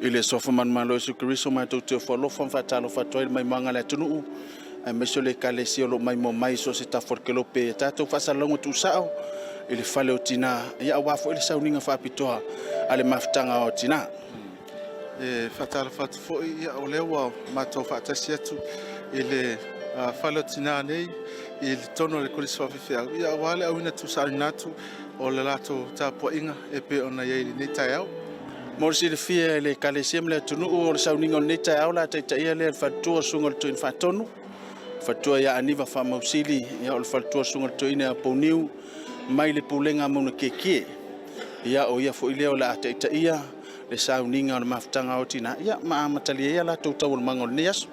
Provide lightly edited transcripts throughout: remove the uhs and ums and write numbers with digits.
Ile sofa man malo Yesu Kristo mai tu te folofa fatalo fatoi mai manga le tunu ai meso le kalesi lo mai mo mai so se ta forkelo pe tato fasalongo tu sao ile fale o Tinā ia wafo ile sauninga fa pitoa ale Mafutaga o Tinā fatalo fat fo ia o lewa mato fatasi atu ile fale o Tinā nei ile tono le kolisi fa ia wale au ina tu sa natu o le lato tapo inga e pe ona ia ni taiao Morsi le fia le kalesiam le tunu o le sauninga o neta au la taita ia le fatua sunga le tuin fatonu fatua ia aniva fa mausili ia o le fatua sunga le tuin a poniu mai le pulenga mauna kekie ia o ia fo ileo la taita ia le sauninga o le Mafutaga o Tinā ia ma matalia ia la tautau le mango le niasu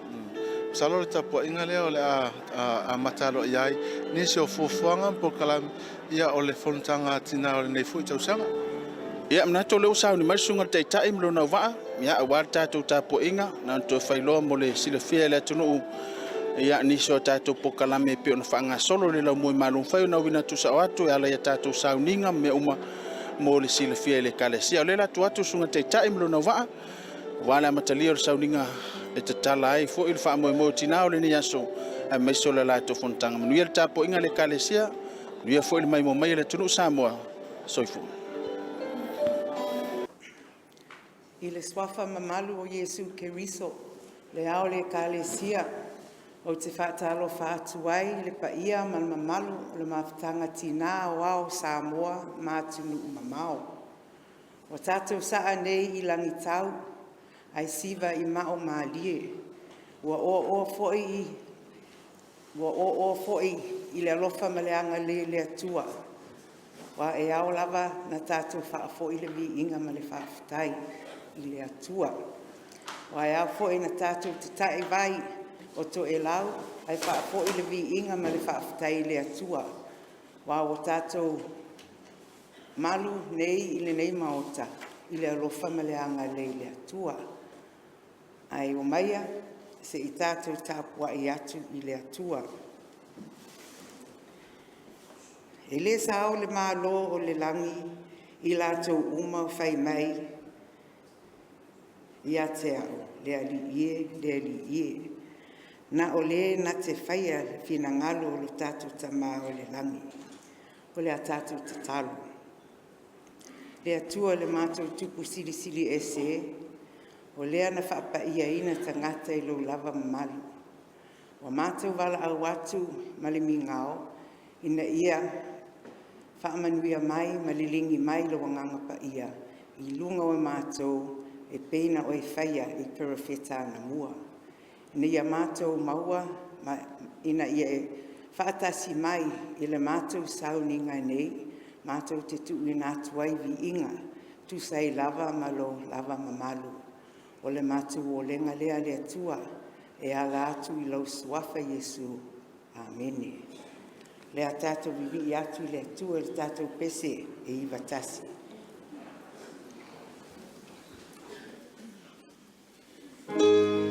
salo le tapo inga leo le a matalo iai nisi o fufuanga po kalam ia o le fontanga Tinā o le nei fu tausanga ia mna to le usau ni mai sunga taitai mlo na va ia wa tatu tapo inga na to failo mo le sile fia le tunu ia ni so tatu pokalame pe on fanga solo le la mo malum fa na wina tu sa watu ala ya tatu sauninga me uma mo le sile fia le kalesia le la tu atu sunga taitai mlo na va wala matalio sauninga e tatala ai fo il fa mo Tinā o le ni aso a me so la to fontanga no ia tapo inga le kalesia ia fo il mai mo mai le tunu Samoa soifu I le swafa mamalu o Yesu Keriso, le ao le kalesia, o te whaatalo whaatuai, le paia mal mamalu, le Mafutaga Tinā o ao Samoa, mātunu mamao. O tātou saa nei I langi tau, ai siva I mao maalie, ua o foi I le alofa maleanga le atua, wa e ao lava na tātou whaafo I le vi inga ma le whaafutai. I le atua. Wa ea fo ina tātou te tae vai o to e lau, ai wha fo I le vi inga ma le whaafutai I le atua. Wa o tātou malu nei I le nei maota, I le alofa ma le anga le atua. Ai o maia, se I tātou tāpua I atu I le atua. E le sao le malo o le langi, I lātou uma o whai mai, ia te au, le ali ie. Na o le na te whaia fina ngalo o le tātou tamā o le langi, o le a tātou te talo. Le atua le mātou tupu sili e se, o lea na whaapa ia ina tangata I lo lava mamalu. O mātou wala au atu malimi ngao, ina ia whaamanuia mai malilingi mai lo wanganga pa ia, I lunga o mātou, e peina o e whaia I perafeta na mua. Ina ia mātou maua, ina ia e whaatasi mai I le mātou sauninga nei, mātou te tuu I nātuai vi inga, tu sai lava malo, lava mamalu. O le mātou o lenga lea le atua, e ala atu I lau suafa Yesu. Amene. Le a tātou vivi I atu I le atua, le tātou pese e I vatasi. Samoa.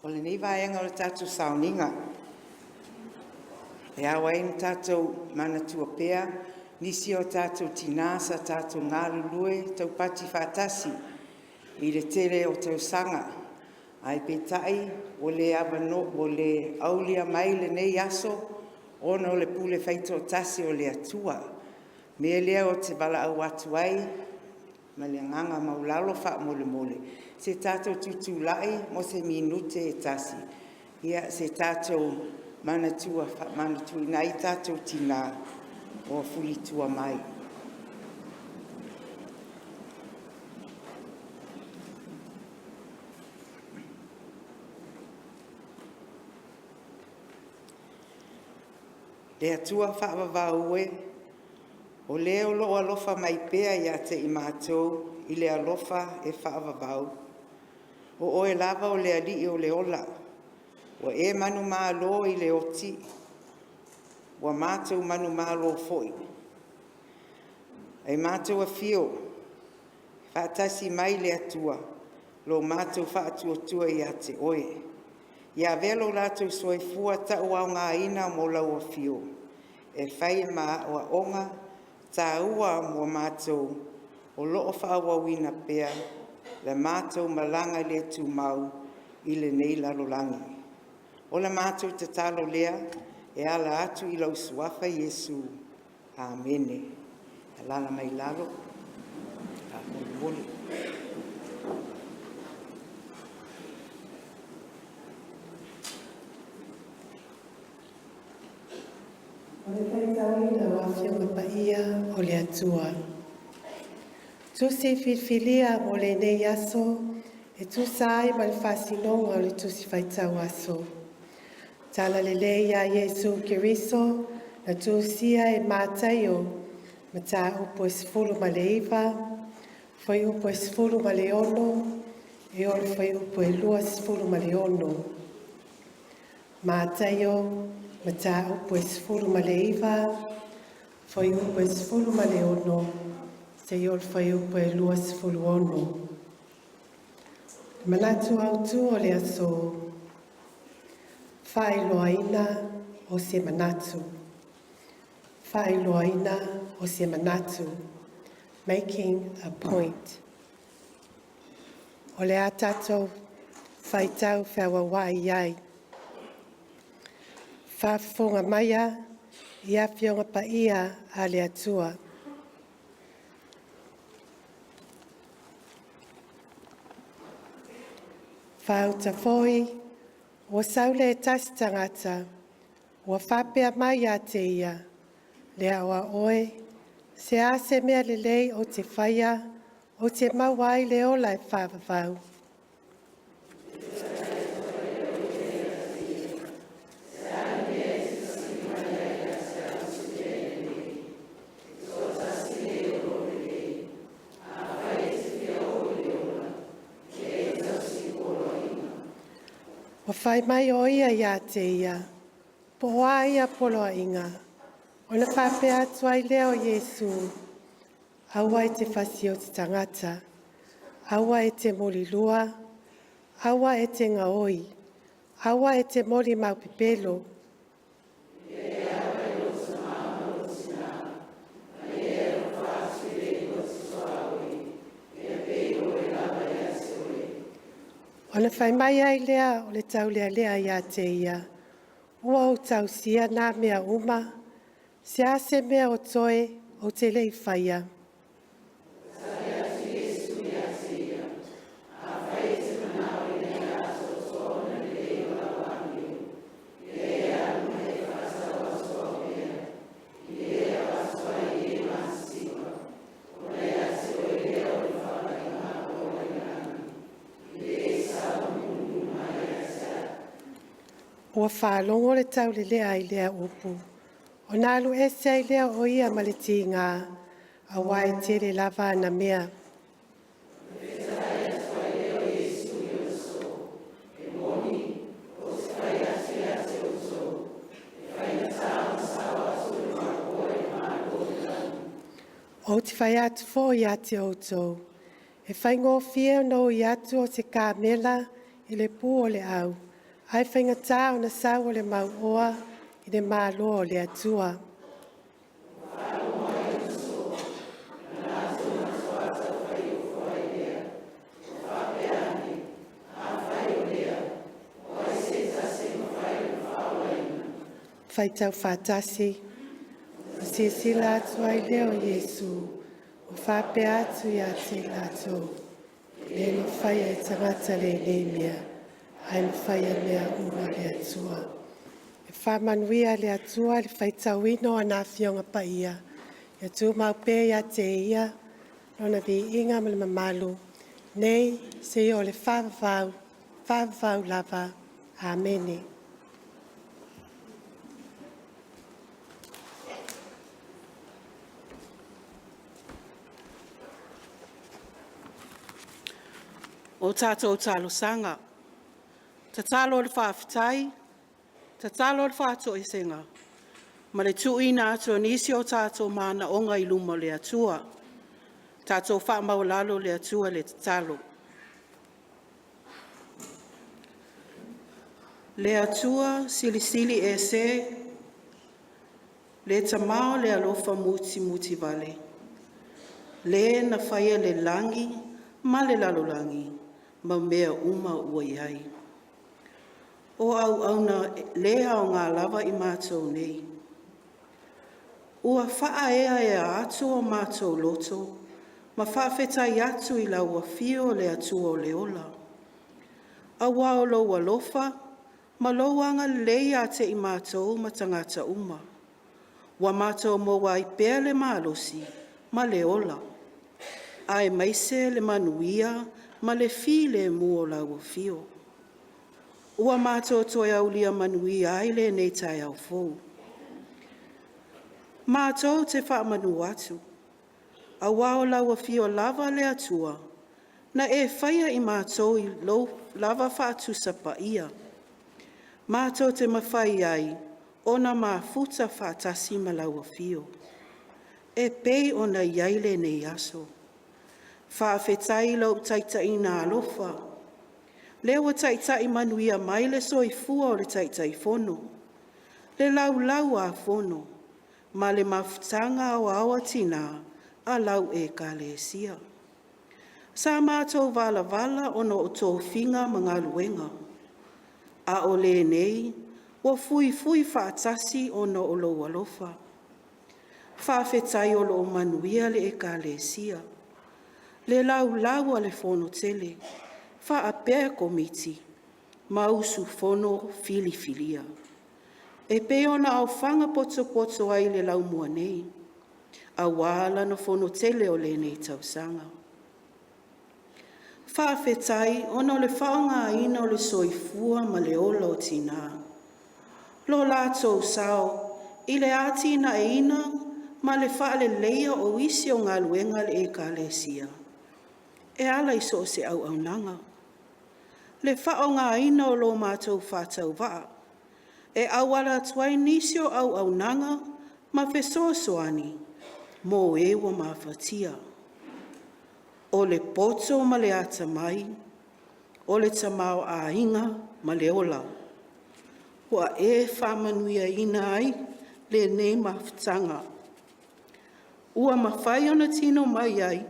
O le nei vaenga o le tātou saoninga. E awa ina tātou mana tua pea, nisi o tātou Tinā sa tātou ngālulue, tau pati whātasi, i le tere o tau sanga. Ai petai, o le avano, o le aulia mai le nei ASO, ona o le pule whaito tasi o le atua. Mea lea o te wala au atu ai, ma le nganga maulalo wha mole mole. Se tātou tutu lai, mo se minute e tasi. Ia se tātou manatua nai tātou Tinā o fuli tua mai. Le atua whaavavau e, o leo lo alofa mai pea ia te i mātou, i le alofa e whaavavau. O oe lava o le ali o le ola, o e manu mālo i le oti, o mātou manu mālo foi. E mātou a fio, whaatasi mai le atua, lo mātou whaatua i a te oe. Ia velo lātou soe fua tau au ngā ina mo lau a fio. E whai maa o a onga, tā ua mo mātou, o loo whaawawina pea, le mātou malanga le tu mau i le nei lalolangi. O le mātou te talo lea, e ala atu i lau suafa Iesu. Amene. E lana mai lalo. A moli. O le taitau na wawhia paia o le atua. Tusi whiwhilia mo le nei aso, e tusai ma le whasinonga o le tusi whaitau aso. Tala le leia Iesu Kiriso, na tusia e mātaio, ma tā upo e sifuru ma le iwa, whai upo e sifuru ma le ono, e olu whai upo e lua sifuru ma le ono. Mātaio, ma tā upo e sifuru ma le iwa, whai upo e sifuru ma le ono, se olu whai upo e lua sifuru ono. Manatu autu o le aso, whailoaina o se manatu. Whailoaina o se manatu. Making a point. O le atato whaitau whawawai iai. Whawhonga maia i awhionga paia a le atua. Whauta foi, ua saule e tasi tangata, ua whapea mai a te ia, le awa oe, se a se mea le lei o te whaia, o te mawai le ola e whawawau. O whai mai o ia ia te ia, po hoa ia poloa inga. O na whape atu ai leo Iesu, aua e te whasi o te tangata, aua e te moli lua, aua e te ngaoi, aua e te moli maupipelo. O na whai mai ai lea o le tau lea ia te ia. Ua o tau sia nā mea uma, se a se mea o toe o te lei whaia. Ua whālongo le tau le lea i lea upu. O nālu ese ai lea o ia ma le tī ngā, a wai te le lava na mea. O te whai atu fō i ate outou. E whai ngō whia no i atu o te kāmela i le pū o le au. Ai whaingatā o na sau o le mauoa I le māloa o le atua. Whaitau whātasi, o sila atu ai leo Iesu, o whapea atu I a te lato. Le no whaia e tangata le nemia, ai no whaia mea ua le atua. E whamanuia le atua le whaitau ino a nā whionga pa ia. Ia tū maupe ia te ia, lona vi inga ma le mamalu. Nei, se o le whawavau lava. Amene. O tātou talo sanga, ta talo le whawhitai, ta talo le whātou I senga, ma le tuina ato nisi o tātou mana onga I luma le atua, tātou whaamaulalo le atua le talo. Le atua sili e se, le tamao le alofa muti vale, le na whaia le langi, ma le lalolangi, ma mea uma ua iai. O au na lea o ngā lava I mātou nei. Ua wha ea atu o mātou loto, ma whawhetai atu I lau fio le atua o le ola. A wao lo lofa, ma loanga leia te I mātou ma tangata uma. Wa mātou mo wai pēr le mālosi, ma le ola. Ai maise le manuia, ma le fi le mua lau fio. Ua mātou toi au lia manuia ai le nei tai au fou. Mātou te wha manu atu. A wao lau fio lava le atua, na e whaia I mātou I lo lava wha atu sapa ia. Mātou te mawhai ai, ona mafuta wha tasi ma lau fio. E pei ona iaile nei ASO. Whaafetai lau taitai nā alofa. Lewa taitai manuia mai le soifua o le taitai fono. Le lau a fono. Ma le mafutanga o awa Tinā a lau e kalesia. Sa mātou vala ono o tō whinga mga luenga. A o le nei, o fui whaatasi ono o lo alofa. Whaafetai o lo manuia le e kalesia. Le lau a le fono tele, wha a pēr komiti, mausu fono filifilia. E peona au whanga poto ai le lau mua nei, a wala no fono tele o le nei tausanga. Wha a whetai, ona le whaonga ina o le soifua ma le ola o Tinā. Lo lātou sao, I le ātina e ina, ma le wha le leia o isi o ngā luenga le e kalesia. E ala I so se au nanga. Le whao ngā ina o lo mātou whātau waa. E awara tuai nisio au nanga, ma whesoasoani, mō e wa mawhatia. O le poto ma le ata mai, o le tamao a inga ma le ola. Wa e whamanuia ina ai, le nei mawhatanga. Ua mawhai ona tino mai ai,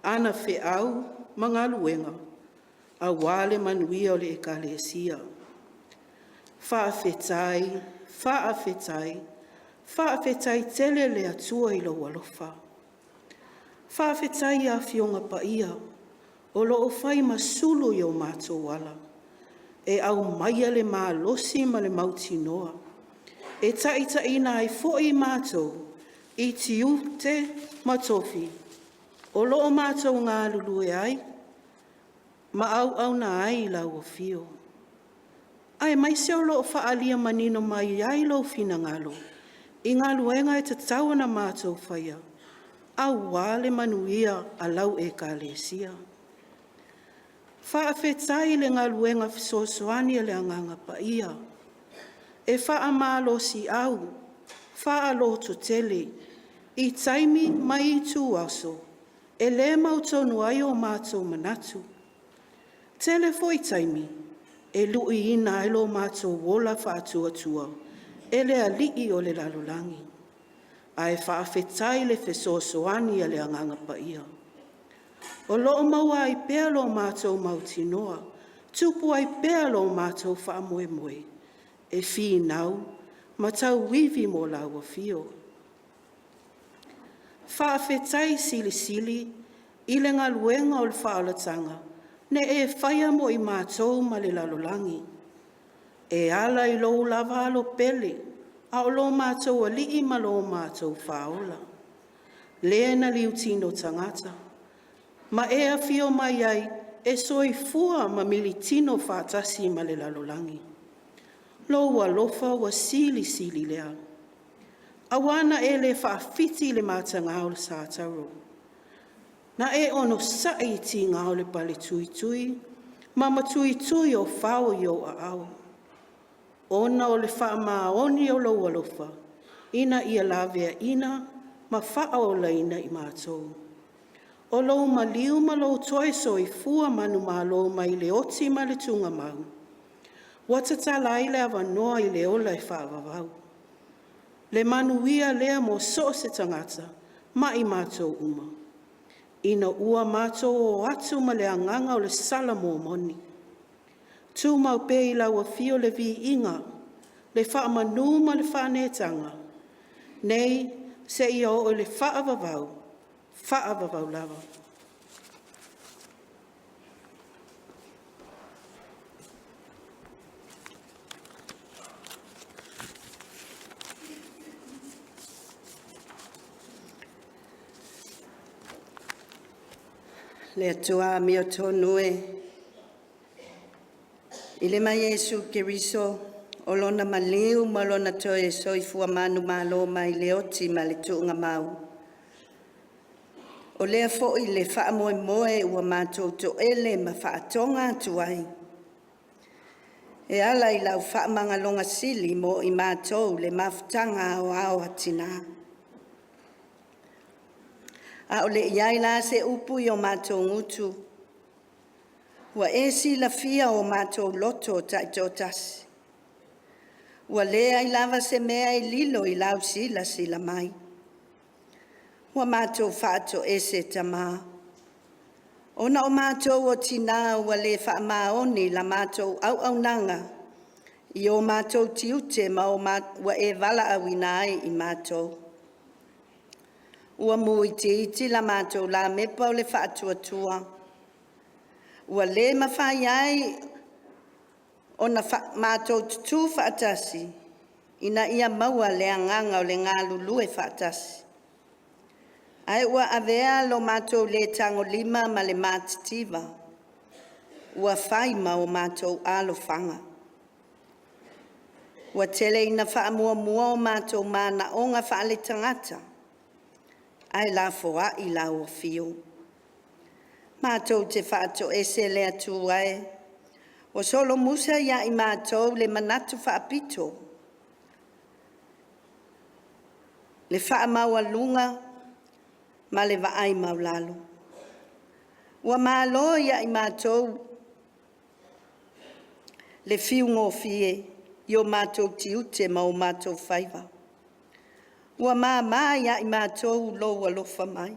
ana fe au mga luenga, a wale manuia o le ekalesia. Whaafetai tele le atua I lo walofa. Whaafetai a fionga pa ia, o lo o whai masulu I o mātou wala. E au maia le maa losi ma le mauti noa. E taita ina ai foi mātou, I tiu te matofi. O lo o mātou ngā lulue ai, ma au na ai lau o fio. Ai mai se o lo o whaalia manino mai ai lo fina ngalo, I ngā luenga e tatau na mātou whaia, au wale manuia a lau e kalesia. Whaafetai le ngā luenga fisosoani le anganga pa ia, e whaamalo si au, whaaloto tele, I taimi mai I tū ASO, e le mautonu ai o mātou manatu. Tele foi taimi, e lui ina e lo mātou wola whātua, e le alii o le lalolangi. A e whaafetai le fesoasoani a le anganga paia. O loo maua ai pea lo mātou mautinoa, tupu ai pea lo mātou whaamoemoe, e whi nau, matau wivi mo laua fio. Whaafetai sili, i le ngaluenga o le whaalatanga, ne e whaia mo i mātou ma le lalolangi. E ala i lo lava alo pele, a o lo mātou alii ma lo mātou whaola. Lea na liu tino tangata, ma e a fio mai ai e soi fua ma mili tino whaatasi ma le lalolangi. Lo wa lofa wa sili lea. Awana e le whaafiti le mātanga o le sātaro. Na e ono sai ti ngā o le pale tui, ma matui o whao i o a au. Ona o le whaamaoni o lo walofa, ina ia lavea ina, ma whao la ina i mātou. O lo ma liu ma lo toi so i fua manu ma lo mai le oti ma le tunga mau. Watatala i le awanoa i le ola i whaavavau. Le manuia lea mo so se tangata, ma i mātou uma. Ina ua mātou o atu ma le anganga o le sala mō moni. Tū mau pe i laua fio le vi inga, le whaamanu ma le whanetanga. Nei, se ia o le whaavavau lava. Le atua mi o tonue. I le mai Yesu Kiriso, o lona maliu ma lona toe soifua manu malo mai le oti ma le tuunga mau. O lea fo'i le whaamoe ua mātou to ele ma whaatonga tuai. E ala i lau whaamangalonga sili mo i mātou le mafutaga o ao a Tinā. A o le iai la se upu i o mātou ngutu. Ua esi la fia o mātou loto taitotasi. Ua lea i lava se mea i lilo i lau sila mai. Ua mātou whaato ese tamā. Ona o mātou o Tinā ua le whaamaoni la mātou au nanga. I o mātou tiute ma o ua e wala awina ai i mātou. Ua mui te iti la mātou la mepa o le whaatuatua. Ua le mawhai ai o na mātou tutu whaatasi. Ina ia maua le anganga o le ngā lulue whaatasi. Ai ua avea lo mātou le tango lima ma le mātitiva. Ua whai ma o mātou alo whanga. Ua tele ina whaamua mua o mātou mana o ngā whaale tangata. Ai la foa i la o fio. Mātou te whaato ese le atu ai. O solo musa ia i mātou le manatu whaapito. Le whaamaua lunga ma le vaai maulalo. Ua mālo ia i mātou le fiu ngofie i o mātou tiute ma o mātou whaiva. Ua mā ia i mātou loa lofa mai.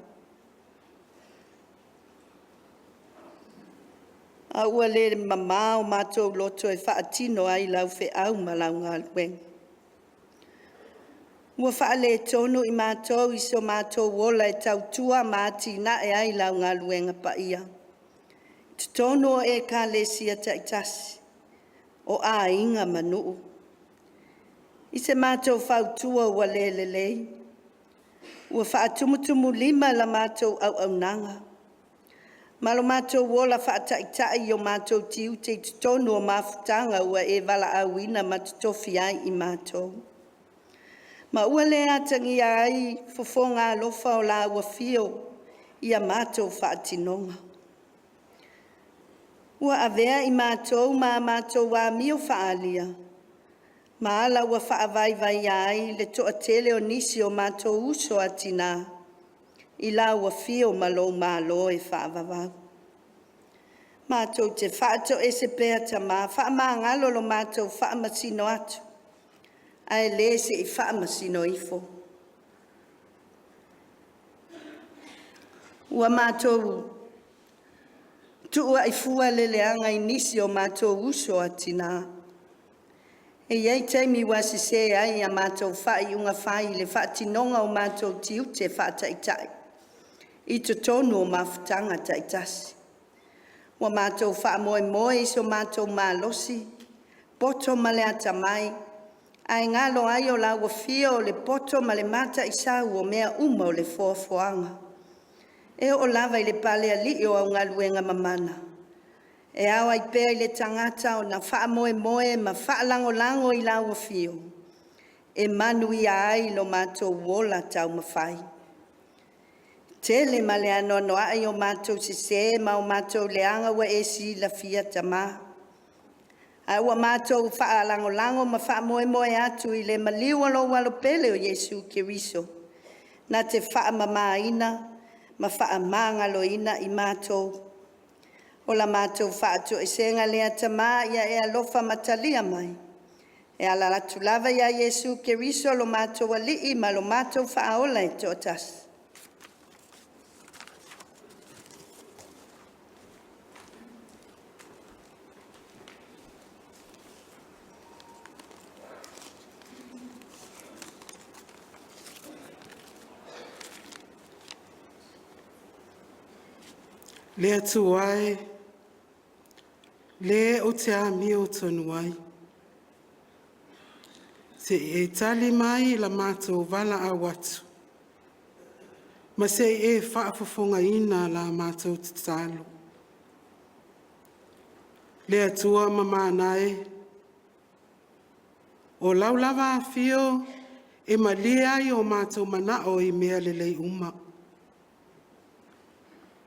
A ua le mama o mātou loto e whaatino ai lau whe au ma lau ngā lueng. Ua whaale tonu i mātou iso mātou wola e tau tua māti na e ai lau ngā luenga pa ia. Tonu o e ka lesia taitasi o a inga manuu. I se mātou whautua ua lelelei. Ua whaatumutumu lima la mātou au nanga. Malo mātou wola whaataitai o mātou tiu te tonu o Mafutaga ua e wala awina matutofi ai i mātou. Ma ua le atangi ai fofonga alofa o la ua fio i a mātou whaatinonga. Ua avea i mātou ma mātou wa mio whaalia. Ma ala ua whaavaivai ai le toa tele o nisi o mātou uso a Tinā. I la ua fio malo e whaavavau. Mātou te whaato e se pēa tamā, whaamangalo lo mātou whaamasino atu. Ai le se I whaamasino ifo. Ua mātou tuua I fua leleanga I nisi o mātou uso a Tinā. E iei teimi wa se se ai a mātou whai unga whai le whaatinonga o mātou tiu te whaataitai. I to tonu o Mafutaga taitasi. Wa mātou whaamoe moe so mātou mālosi, poto male ata mai, ai ngalo ai o la wafia o le poto male mata isau o mea uma o le foafoanga. E o lava I le pale ali o au ngaluenga mamana. E awa I pea I le tangata o na whaamoe moe ma whaalango I la wafio. E manu I ai lo mātou wola tau mawhai. Tele male ano no ai o mātou se ma o mātou leanga wa e si la fia tamā. Ai wa mātou whaalango ma whaamoe atu I le maliu alo walo pele o Yesu Keriso. Na te whaamamaina ma whaamangaloina I mātou. O la mātou whaato e senga lea tamā ia e alofa matalia mai. E ala latu lava ia Yesu Keriso lo mātou alii ma lo mātou whaaola e tōtas. Lea tu ai, le o te ami o tonu ai. Se e tali mai la mātou wala a watu. Ma se e whaafafonga ina la mātou te talo. Lea tua mamanae. O laulava a fio e malia I o mātou manao I mea lelei uma.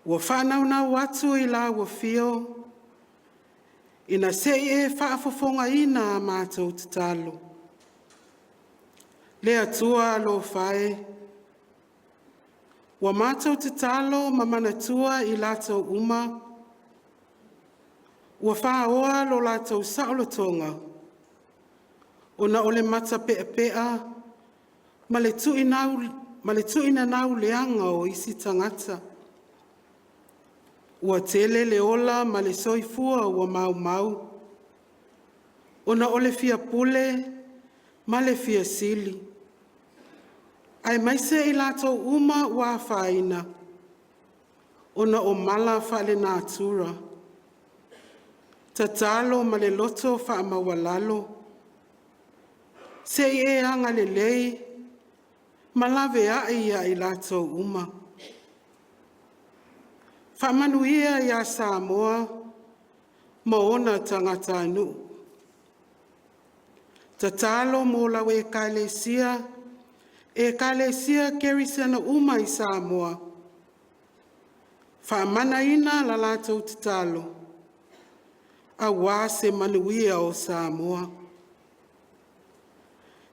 Ua whanau watu I la ua fio, ina se e whaafafonga ina a mātou te talo. Lea tua lo whae, ua mātou te talo mamana tua I lātou uma, ua whaoa lo lātou saolotonga, o na ole mata pea, ma le tuina nau leanga o isi tangata. Ua tele le ola ma le soifua ua mau. Ona ole fia pule ma le fia sili. Ai maise I lātou uma ua whaina. Ona o mala whale nā tura. Tatalo ma le loto whaamawalalo. Se e anga le lei, ma lawe ai I lātou uma. Whamanuia ia Samoa, ma ona tangata anu. Tatalo mo lau e kalesia kerisana uma I Samoa. Whamana ina la lātou tatalo, a wā se manuia o Samoa.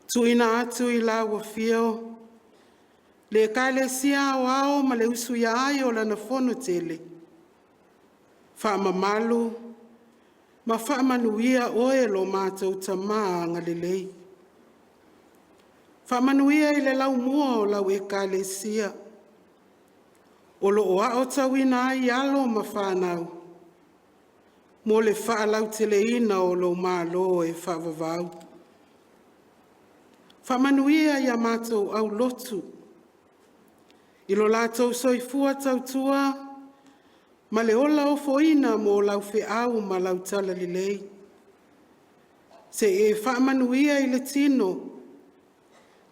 Tuina atu I la wafio, le kalesia o ao ma le usu ia ai o lana fono tele. Whaamamalu, ma whaamanuia oe lo mātou tamā ngalelei. Whaamanuia I le lau mua o lau e kalesia. O lo o ao tawina ai alo ma whanau. Mo le whaalau tele ina o lo mālo e whaavavau. Whaamanuia ia mātou au lotu. I lo lātou soifua tautua, ma le ola o foina mo lau whiau ma lau tala lilei. Se e whaamanuia I le tino,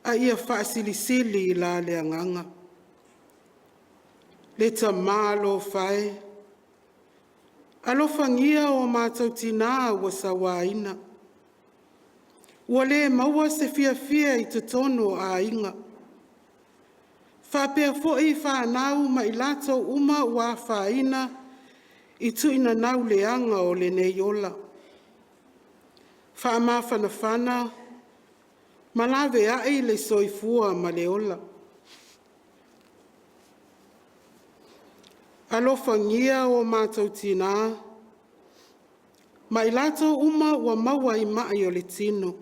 a ia whaasilisili I la le anganga. Le tamā lo whae, alofangia o mātou Tinā ua sawaina. Ua le maua se fia I te tono a inga. Whapea fo'i whanau ma I lātou uma ua whaina I tuina nau leanga o le nei ola. Whaama whanawhana, ma lawe ai le soifua ma le ola. Alofangia o mātou Tinā, Ma I lato uma ua maua I mai o le tino.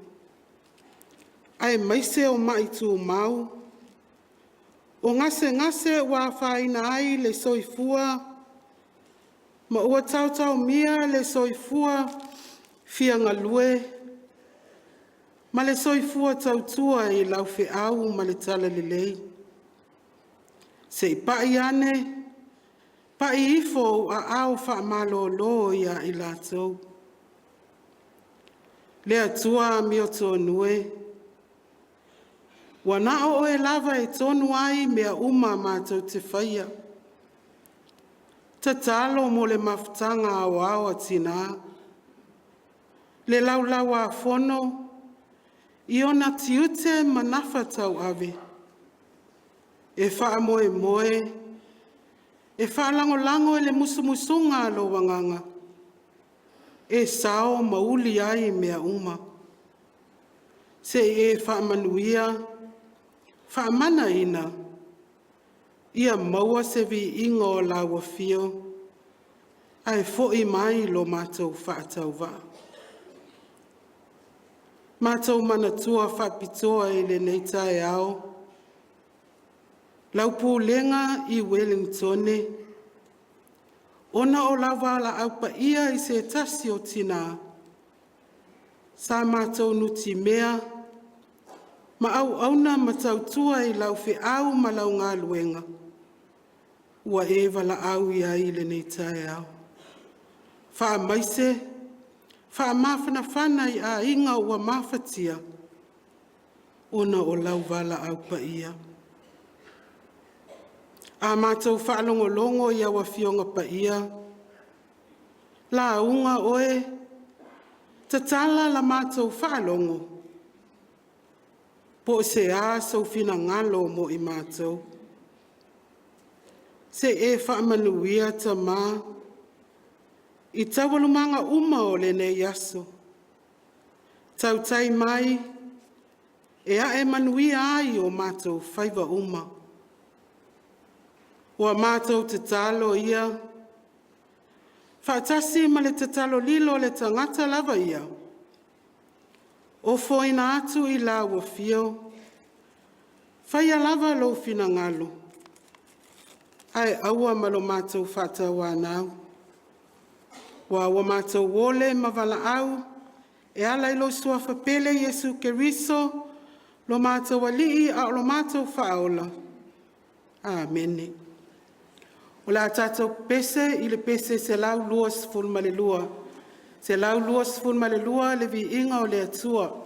Ai maise o mai tu mau. O ngase ua whaina ai le soifua. Ma ua tautau mia le soifua fia ngalue. Ma le soifua tautua I lau au ma le tala lelei. Se I pai ane. Pa I ifo a au wha malo lo ia I latou. Lea tua mi o tonue. Wana o e lava e tonu ai mea uma mātou te whaia. Ta talo mo le mafutanga au au a Tinā. Le lau a fono. I ona tiute manafa tau ave. E wha moe. E whaalango e le musumusunga lo wanganga. E sao mauli ai mea uma. Se e whaamanuia, whaamana ina. Ia maua se vi ingo la wafio. Ai fo'i mai lo mātou whaatau wa. Mātou manatua whapitoa e le neitai ao. Laupu lenga I Wellingtone. Ona o lava la au pa ia I se tasi o Tinā. Sa mātou nuti mea. Ma au auna matautua I lau au ma lau ngā luenga. Ua ewa la au ia I le nei tae au. Wha maise. Wha mawhana whana I a inga ua mawhatia. Ona o lau wala au pa ia. A mātou whaalongolongo I awa fionga pa ia. La unga oe, tatala la mātou whaalongo. Po se a sau fina ngalo mo I mātou. Se e whaamanuia ta mā. I tawalumanga uma o le nei aso. Tau tai mai, e a e manuia ai o mātou whaiva uma. Ua mātou te talo ia. Whaatasi ma le te talo lilo le tangata lava ia. O foina atu I la ua fio. Whaia lava lo fina ngalo. Ai aua malo mātou whātau anau. Ua mātou wole ma wala au. E ala ilo sua whapele Yesu Keriso. Lo mātou alii a lo mātou whaola. Amene. O la tātou pese I le pese se lau lua sifun ma le lua. Se lau lua sifun ma le lua le vi inga o le atua. Oh,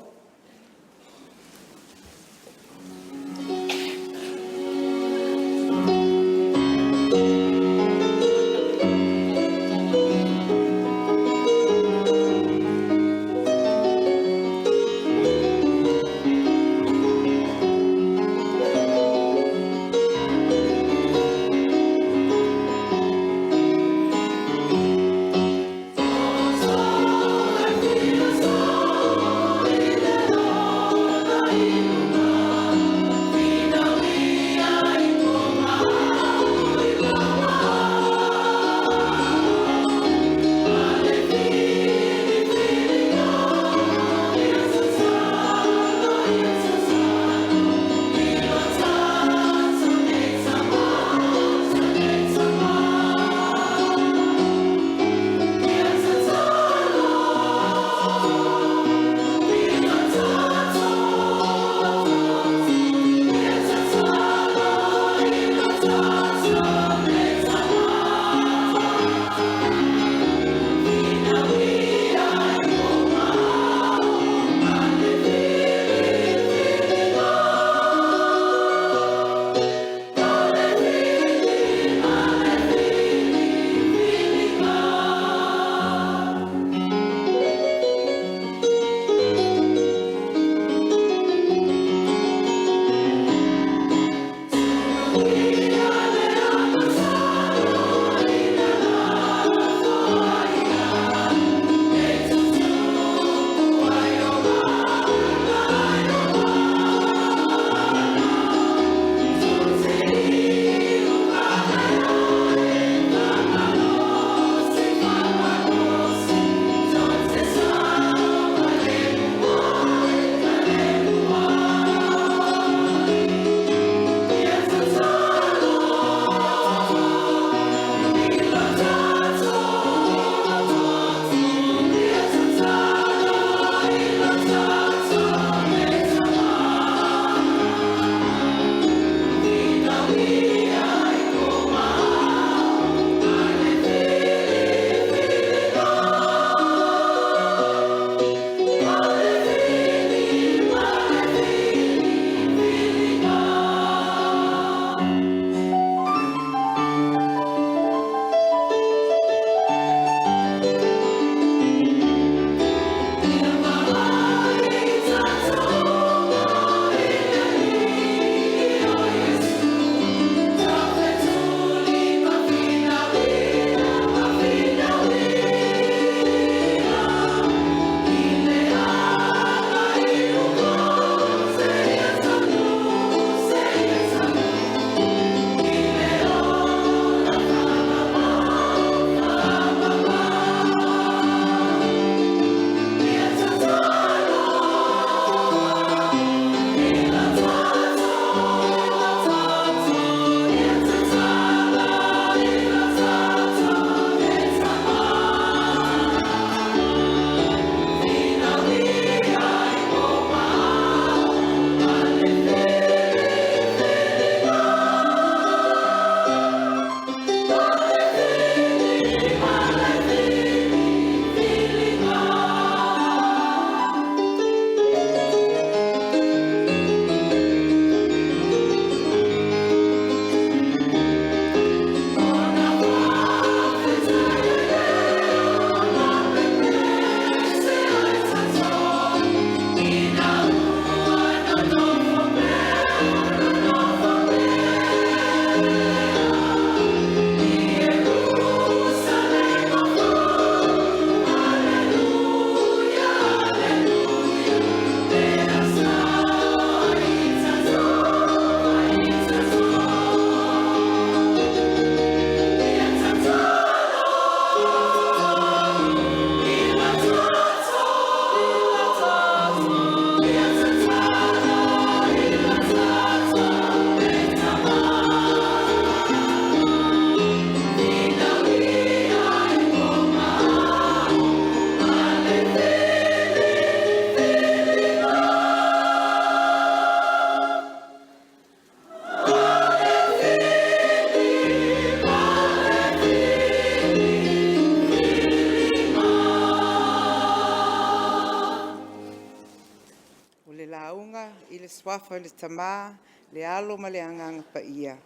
launga, i le swafa le tamā, le alo ma le anganga pa ia.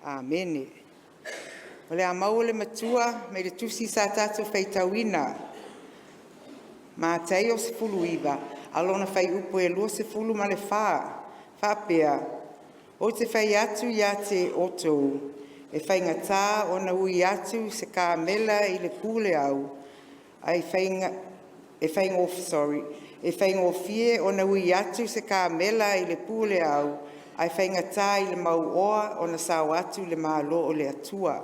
Amene. O le amau le matua, me le tusi sa tātou feitauina. Ma tei o se fulu iwa, alona fai upo e lua se fulu ma le whapea. O te fai atu ia te otou, e fai ngatā o na ui atu se ka mela i le pule au, e fai ngofie o na ui atu se ka mela i le pule au, ai fai ngatā i le mau oa o na sao atu le malo o le atua.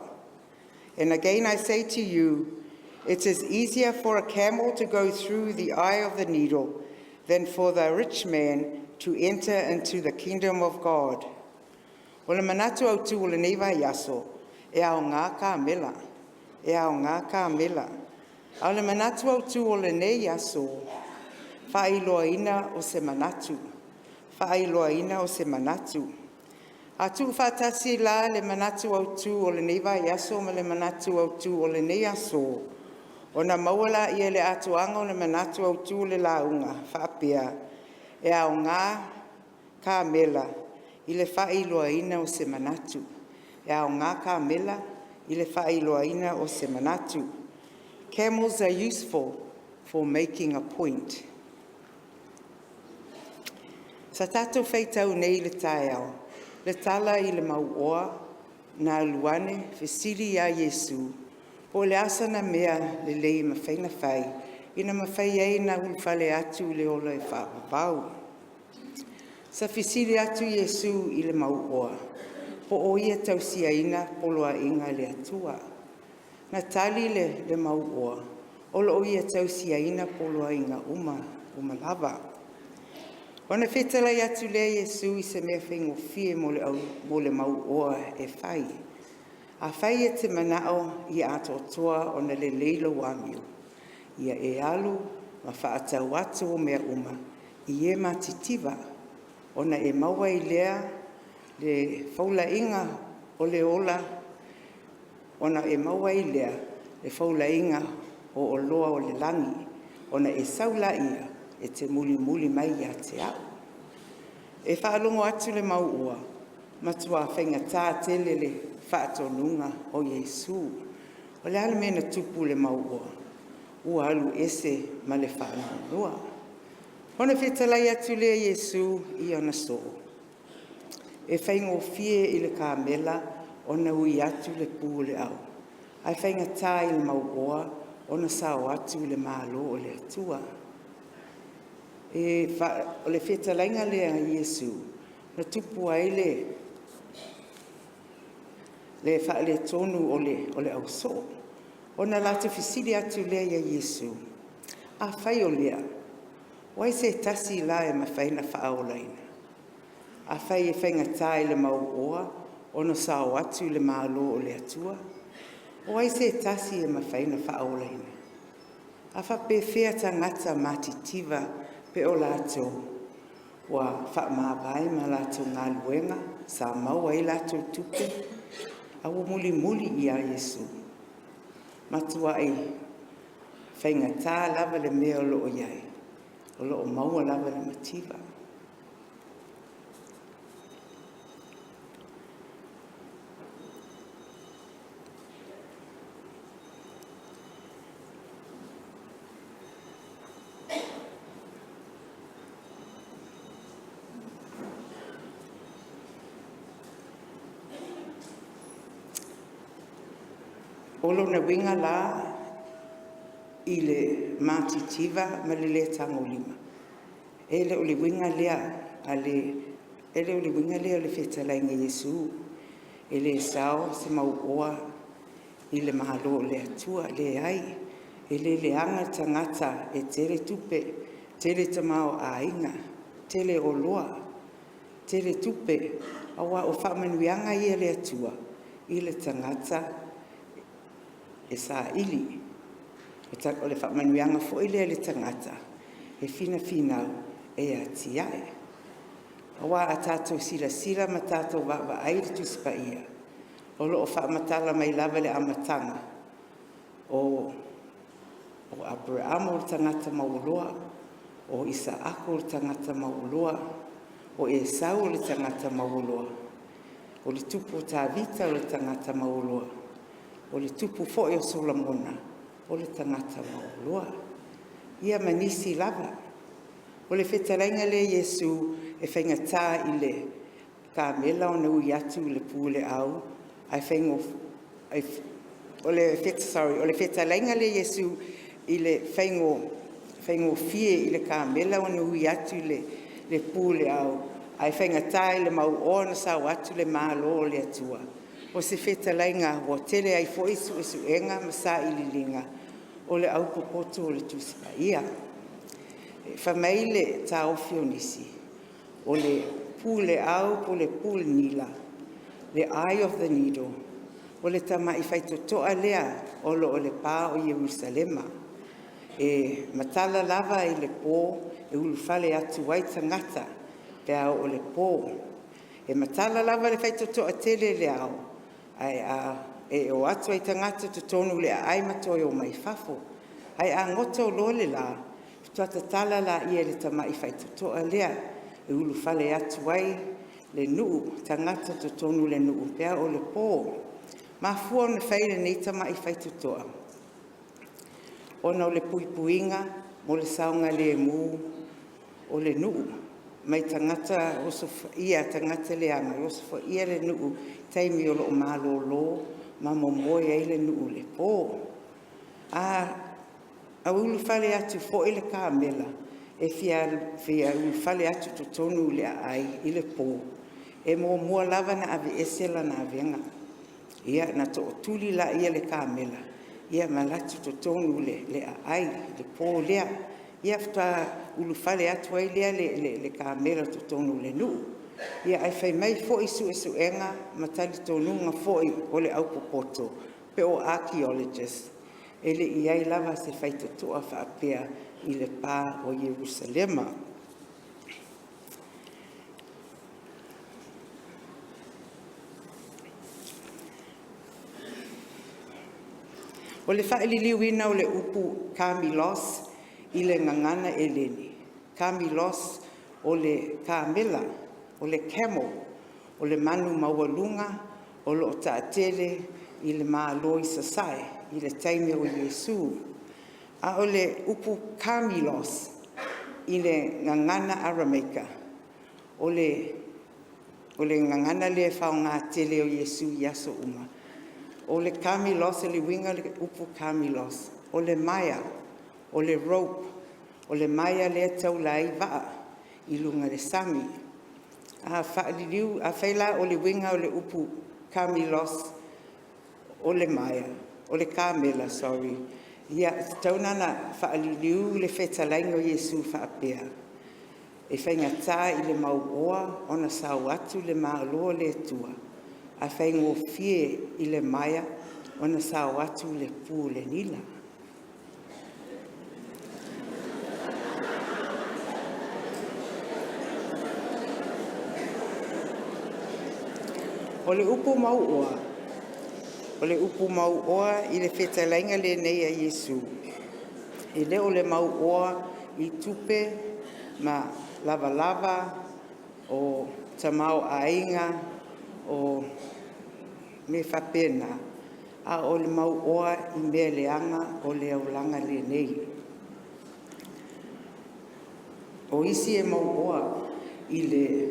And again I say to you, it is easier for a camel to go through the eye of the needle than for the rich man to enter into the kingdom of God. O le manatu au tu o le neiva yaso, e ao ngā ka mela, e ao ngā ka mela. Au le manatu au tu o le nei yaso, whailoa ina o se manatu, whailoa ina o se manatu. A tu whatasi la le manatu au tu o le neiva yaso ma le manatu au tu o le nei yaso. O na mauala i le atuanga o le manatu au tu le launga, whaapea, e ao ngā ka mela, i le whailoa ina o se manatu. E ao ngā ka mela, i le whailoa ina o se manatu. Camels are useful for making a point. Sa tātou whaitau nei le tae au, le tala i le mauoa, nā luane, fesiri a Yesu, o le asana mea le lei mawhaina whai, ina mawhai ei na ulwhale atu le ola e whaapapau. Sa fesiri atu Yesu i le mauoa, po o ia tausia ina poloa inga le atua. Na tali le mauoa, o lo ia tausia ina poloa inga uma lava. Ona whetalai atu le Yesu i se mea whaingo fie mo le mauoa e whai. A whai e te manao i ato toa o na le leilo wamiu. Ia e alu ma whaatau atu o mea uma i e matitiwa. Ona e maua i lea le whaula inga o le ola. Ona e maua i lea le whaula inga o loa o le langi. Ona e saula ia e te muli mai a te au. E whaalongo atu le mauua, matua whainga tā tele le whaatonunga o Yesu. O le ala mena tupu le mauua, ua alu ese ma le whaanonua. Hona whetalai atu le Yesu i ona so. E whaingo fie i le kāmela, ona ui atu le pū le au. Ai whainga tā i le mauua, ona sao atu le malo o le atua. O le whetalainga lea a Yesu, na tupu ai le whaale tonu o le au so. O na lata fisili atu lea a Yesu. A whai o lea, wai se tasi la e mawhaina whaolaina. A whai e whainga tai le mau oa, o na sao atu le malo o le atua. Wai se tasi e mawhaina whaolaina. A whape whea tangata matitiva, pe o lātou, wa whaamāpai ma lātou ngā luenga, sa maua i lātou tupe, awa muli i a Yesu. Matua e whainga tā lava le mea o loo iai, o loo maua lava le mativa. Olo na winga la i le matitiva ma le tango lima. Ele o le winga lea ele o le winga lea o le whetalainga Yesu. Ele sao se mau oa i le mahalo o le atua le ai. Ele le anga tangata e tere tupe, tere tamao a inga, tere o loa, tere tupe, awa o whamanuianga i le atua, i le tangata e sa ili. O le whamanuianga fo ile le tangata. E fina e ati ae. Awa a tātou sila ma tātou wa aire tuspa ia. O lo o whamatala mai lava le amatanga. O Abraham o tangata mauloa. O Isaako o tangata mauloa. o e sau o le tangata maoloa. O le tupu o tāvita o le tangata maoloa. O le tupu fo'i o Solomona o le tangata maoloa. Ia manisi lava. O le whetalainga le Iesu e whaingatā i le kamela o na ui atu le pūle au. Ai whaingo... O le whetalainga le Iesu i le whaingo fie i le kamela o na ui atu le pūle au. Ai whaingatā i le mau o na sau atu le mālo o le atua. O se whetalainga o tele ai fo isu enga masa i lilinga o le au popoto o le tusipa ia. Whamaile tā ofio nisi o le pūle au po le pūle nila, the eye of the needle, o le tama i whaitotoa lea o le pā o Jerusalema. E matala lava i le pō e ulufale atu wai tangata pea o le pō. E matala lava le whaitotoa tele le au. E o atu ai tangata tutonu le ai matoi o mai fafo. Ai a ngoto lole la, tuata tala la ia le tama i whaitotoa lea e ulufale atu wai le nuu tangata tutonu le nuu pea o le pō. Mafua na whaile nei tama i whaitotoa. Ona o le puipuinga, mo le saunga le mu, o le nuu. Mai tangata ia tangata le anga, osofa ia le nuu, taimi o lo malo lo, ma momoe ai le nuu le pō. A ulufale atu fo i le kamela, e fia ulufale atu tutonu le ai i le pō. E mua lava na ave esela na avenga. Ia na to tuli la ia le kamela. Ia malatu tutonu le ai, le pō lea. Ia fta ulufale atu ai lea le kamela tutonu le nuu. Ia ai whai mai fo isu enga matali tonunga fo i o le au popoto, pe o archaeologist. E le iai lava se whaitotoa whaapea i le pā o Jerusalema. O le whaeliliuina o le upu Kamilos i le ngangana e leni. Kamilos o le kamela, o le camel, o le manu maualunga, o lo taatele i le māloi sasai, i le taime o Iesu. A o le upu Kamilos i le ngangana Arameika, o le ngangana le whaonga tele o Iesu i aso uma. O le Kamilos, le winga le upu Kamilos, o le maia, o le rope, o le maia le taulai vaa, i lunga le sami. A whaeliliu, a whaila o le winga o le upu Kamilos, o le maia, o le kamela, sorry. Ia taunana whaeliliu le whetalainga o Iesu whaapea. E whaingatā i le mauoa, ona sau atu le maaloa le tua. A whaingo fie i le maia, ona sau atu le pū le nila. O le upu mauoa. O le upu mauoa i le whetalainga le nei a Iesu. E le o le mauoa i tupe ma lava o tamau ainga o me whapena. A o le mauoa i mea leanga o le aulanga le nei. O isi e mauoa i le...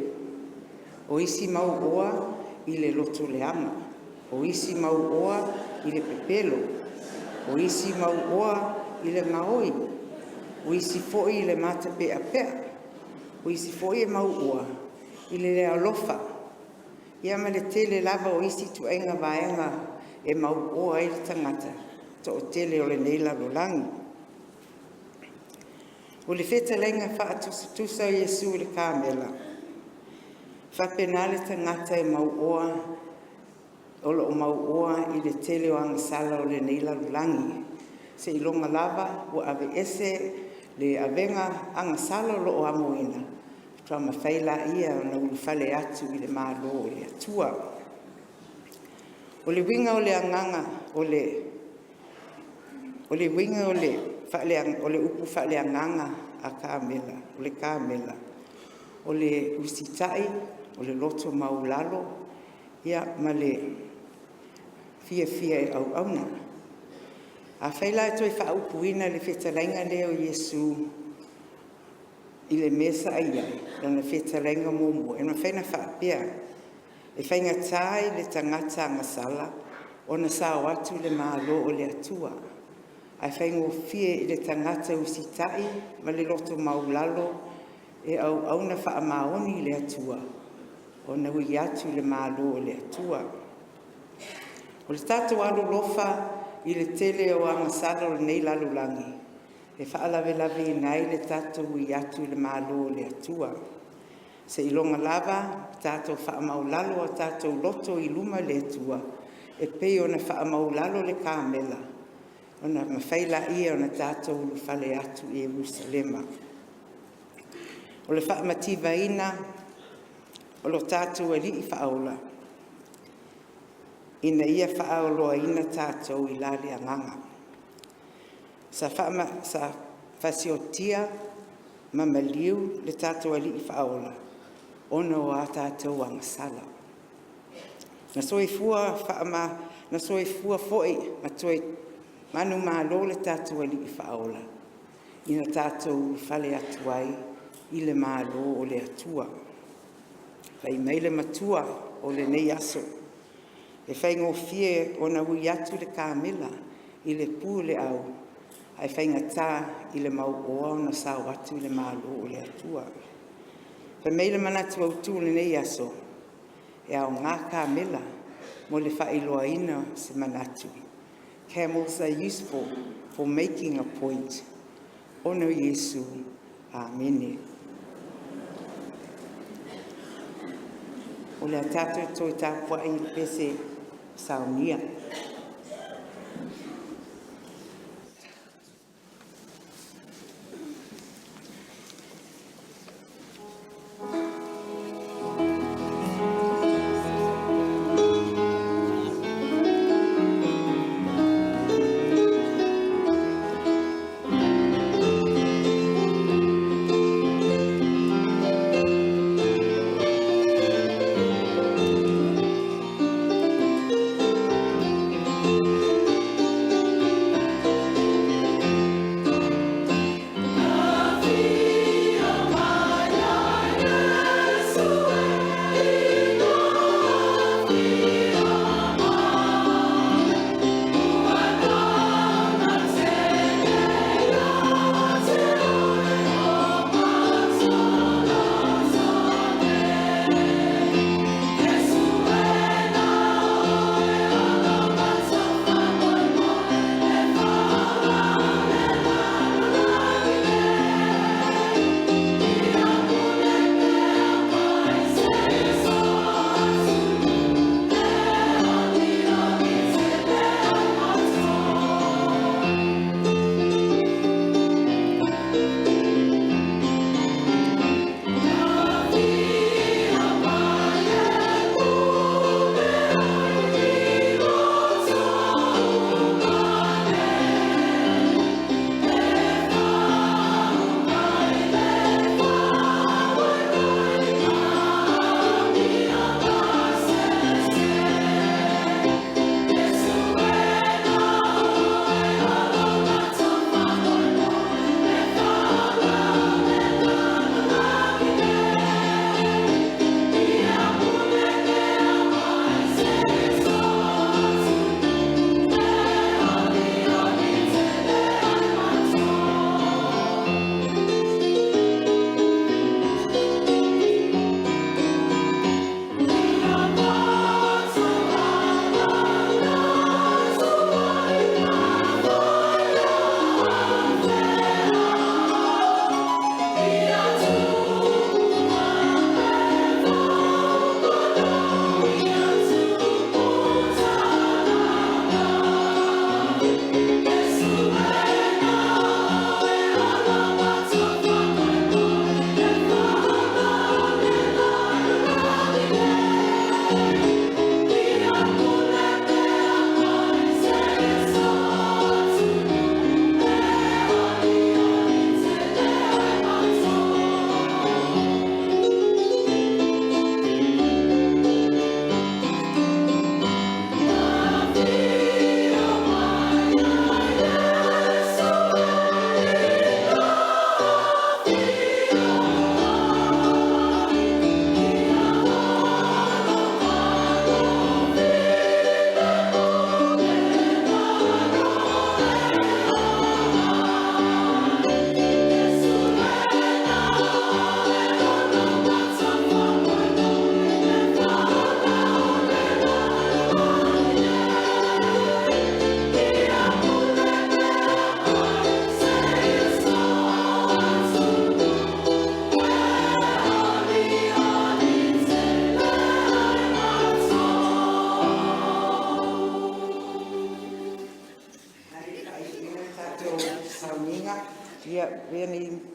O isi mauoa i le loto leanga. O isi mauoa i le pepelo. O isi mauoa i le ngaoi. O isi foi i le mata pea pea. O isi foi e mauoa i le alofa. Ia ma le tele lava o isi tuenga vaenga e mauoa i le tangata. To o tele o le neila lolangi. O le whetalenga whaatusa o Iesu le kamela. Whapena le tangata e mauoa, o lo mauoa i le tele o angasala o le neila lulangi. Se ilonga lava o ave ese le avenga angasala o lo o amoina. Tua mawhaila ia o na ulufale atu i le mālo o le atua. O le winga o le anganga o le winga o le upu whale anganga a kamela, o le kamela. o le usitai, o le loto maulalo, ia ma le fia e au auna. A whaila e toi whaupuina le whetalainga leo Iesu i le mesa aia, lana whetalainga momo, e na whaina whaapea, e whainga tai le tangata ngasala, o na sao atu le maalo o le atua. Ai whaingo fie i le tangata usitai, ma le loto maulalo, e au auna wha maoni le atua, o na ui atu le maalo o le atua. O le tātou alo lofa i le tele o angasala o le nei lalulangi, e wha alawe lawe nai le tātou ui atu le maalo o le atua. Se ilonga lava, tātou wha maulalo o tātou loto i luma le atua, e pei o na wha maulalo le kāmela, o na mawhaila ia o na tātou lu whale atu i Jerusalema. O le wha mativa ina, o lo tātou ali i whaola. Ina ia whaoloa ina tātou i lale anganga. Sa whasiotia mamaliu le tātou ali i whaola, ona o a tātou angasala. Na soifua fo'i, ma toi manu malo le tātou ali i whaola. Ina tātou whale atuai i le malo o le atua. Whai mai le matua o le nei aso. E whaingo fie o na ui atu le kāmela i le pū le au. Ai whainga tā i le mau oa o na sao atu i le malo o le atua. Whai mai le manatu au tū le nei aso. E au ngā kāmela mo le whailoa ina se manatu. Camels are useful for making a point. Ono Yesu. Amen. O le tātou toi tāpua i pese saunia.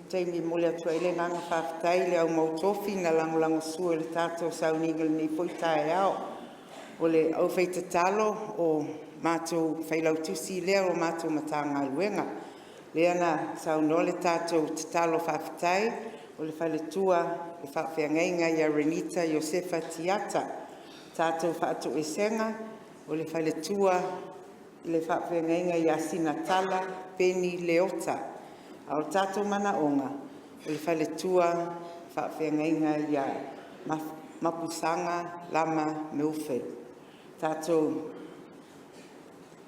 teimi mole atua i le nganga whawhatai le au mautofi na langolango sua le tātou sauniga le nei poitae ao. O le au whaitatalo o mātou whailautusi lea o mātou matanga luenga. Lea na sauno le tātou tatalo whawhatai o le whaletua le whawhiangainga ia Renita Josefa Tiata. Tātou whaato e senga o le whaletua le whawhiangainga ia Sinatala Peni Leota. Ao tātou mana onga o le whaletua whawhiangainga ia Mapusanga Lama Meufel. Tātou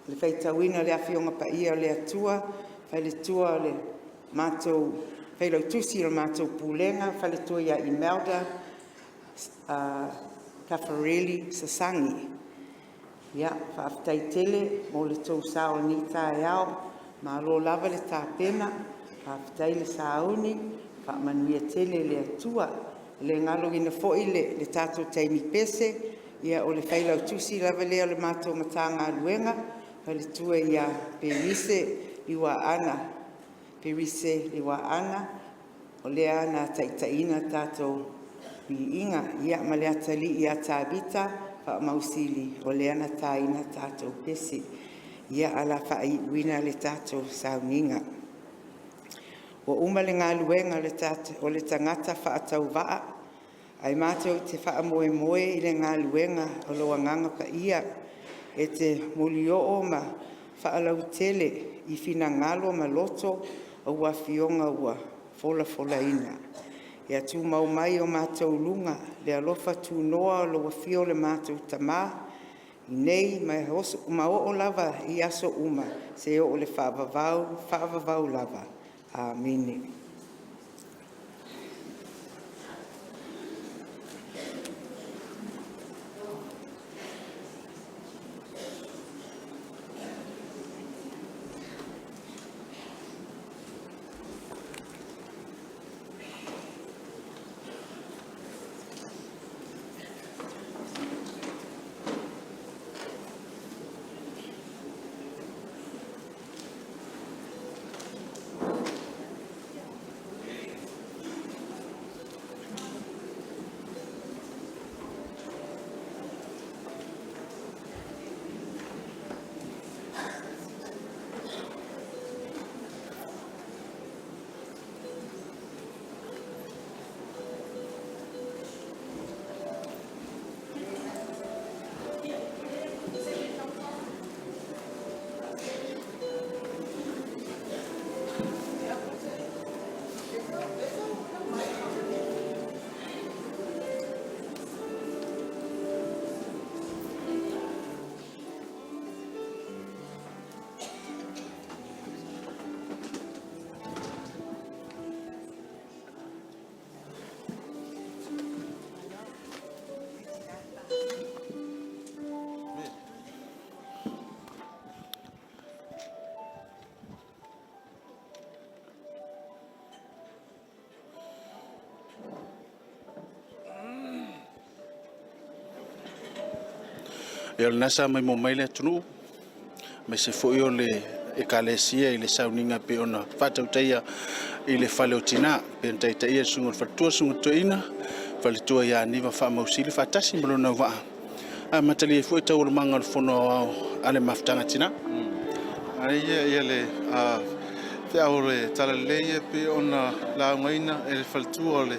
le whaitawina le awhionga pa ia le atua, whaletua le mātou whailautusi o mātou pūlenga, whaletua ia Imelda Kafareli Sasangi. Ia, whaaftai tele, mo le tau sao ni tae ao, ma lo lava le tāpena, whaaftai le sauni, whaamanuia tele le atua, le ngalo ina foile le tātou taimi pese, ia o le whailautusi lava lea le mātou matanga luenga, whaletua ia Perise Liwa Ana, o lea ana taitaina tātou i inga, ia ma le atali ia tābita, mausili o le ana taina tātou pesi, ia ala whai wina le tātou sauninga. O uma le ngā luenga o le tangata whaatau waa, ai mātou te whaamoe moe i le ngā luenga o loa nganga pa ia, e te mulio o ma whaalau tele i whina ngalo ma loto o ua fionga ua fola ina. Ia tū mau mai o mātou lunga, le alofa tū noa o loa fio le mātou tamā, i nei ma o lava i aso uma, se o le whaavavau lava. Amene. Ia le nasa mai mo mai le tunu, me se foi o le ekalesia i le sauninga pe ona whatautaia i le whale o Tinā, pe on taitaia sunga whatua sunga tuaina, whale tua ia niwa whamausili whatasi mbalo na waa. Matali e foi tau le manga le whono au ale Mafutaga Tinā. Ia le te au le tala leia pe ona la ngaina e le whale tua o le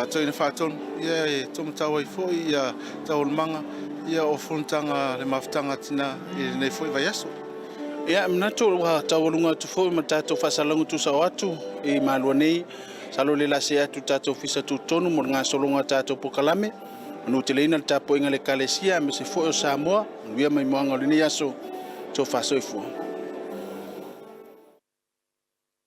tuaina whatonu, ia e tomatau ai foi ia tau le manga, ia o funtanga le Mafutaga Tinā i nei foi vai aso. Ia mnato wa tawalunga tu foi matato fasalangu tu sawatu i malua nei salo le lase atu tato fisa tu tonu mo nga solonga tato pokalame no teleina tapo inga le kalesia me se foi o Samoa, via mai moanga le ni aso to faso i foi.